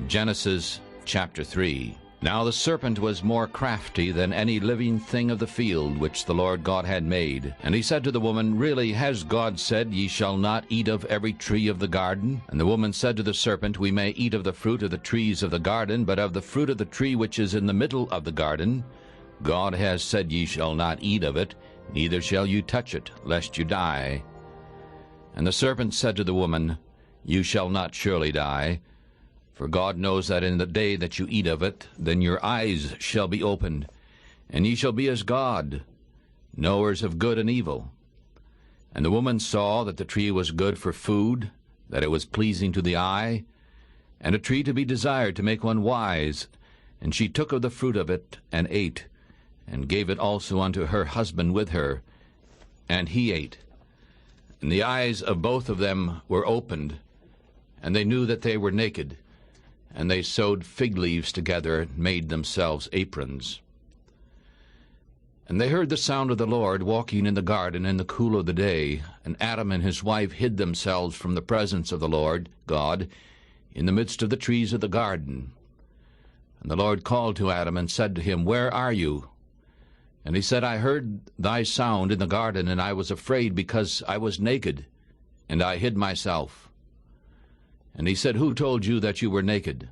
Genesis chapter 3. Now the serpent was more crafty than any living thing of the field which the Lord God had made. And he said to the woman, Really, has God said, Ye shall not eat of every tree of the garden? And the woman said to the serpent, We may eat of the fruit of the trees of the garden, but of the fruit of the tree which is in the middle of the garden, God has said, Ye shall not eat of it, neither shall you touch it, lest you die. And the serpent said to the woman, You shall not surely die. For God knows that in the day that you eat of it, then your eyes shall be opened, and ye shall be as God, knowers of good and evil. And the woman saw that the tree was good for food, that it was pleasing to the eye, and a tree to be desired to make one wise. And she took of the fruit of it, and ate, and gave it also unto her husband with her, and he ate. And the eyes of both of them were opened, and they knew that they were naked. And they sewed fig leaves together, and made themselves aprons. And they heard the sound of the Lord walking in the garden in the cool of the day. And Adam and his wife hid themselves from the presence of the Lord God in the midst of the trees of the garden. And the Lord called to Adam and said to him, Where are you? And he said, I heard thy sound in the garden, and I was afraid, because I was naked, and I hid myself. And he said, Who told you that you were naked?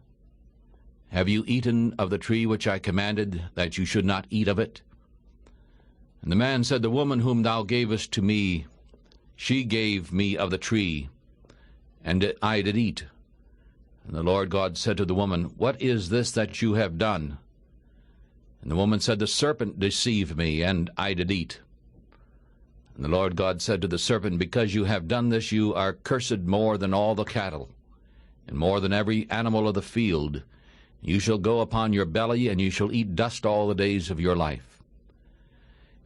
Have you eaten of the tree which I commanded that you should not eat of it? And the man said, The woman whom thou gavest to me, she gave me of the tree, and I did eat. And the Lord God said to the woman, What is this that you have done? And the woman said, The serpent deceived me, and I did eat. And the Lord God said to the serpent, Because you have done this, you are cursed more than all the cattle, and more than every animal of the field. You shall go upon your belly, and you shall eat dust all the days of your life.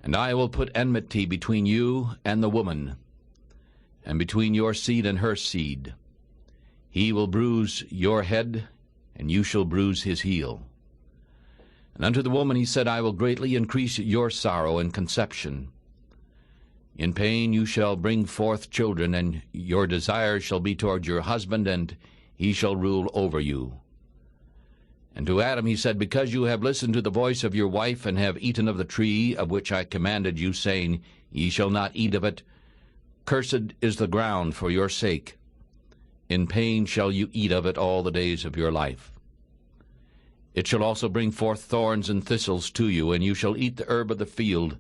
And I will put enmity between you and the woman, and between your seed and her seed. He will bruise your head, and you shall bruise his heel. And unto the woman he said, I will greatly increase your sorrow and conception. In pain you shall bring forth children, and your desire shall be toward your husband, and he shall rule over you. And to Adam he said, Because you have listened to the voice of your wife, and have eaten of the tree of which I commanded you, saying, Ye shall not eat of it, cursed is the ground for your sake. In pain shall you eat of it all the days of your life. It shall also bring forth thorns and thistles to you, and you shall eat the herb of the field.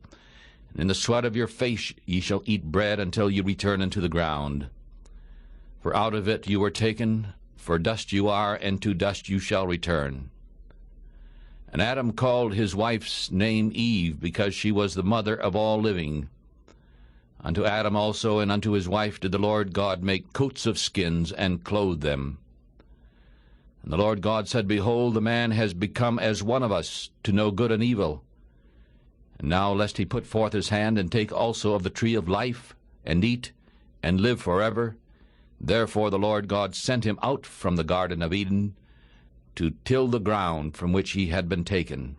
And in the sweat of your face ye shall eat bread until you return into the ground. For out of it you were taken, for dust you are, and to dust you shall return. And Adam called his wife's name Eve, because she was the mother of all living. Unto Adam also and unto his wife did the Lord God make coats of skins, and clothe them. And the Lord God said, Behold, the man has become as one of us, to know good and evil. And now lest he put forth his hand, and take also of the tree of life, and eat, and live forever. Therefore the Lord God sent him out from the Garden of Eden, to till the ground from which he had been taken.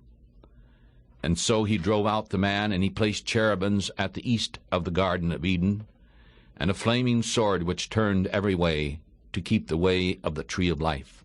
And so he drove out the man, and he placed cherubims at the east of the Garden of Eden, and a flaming sword which turned every way, to keep the way of the tree of life.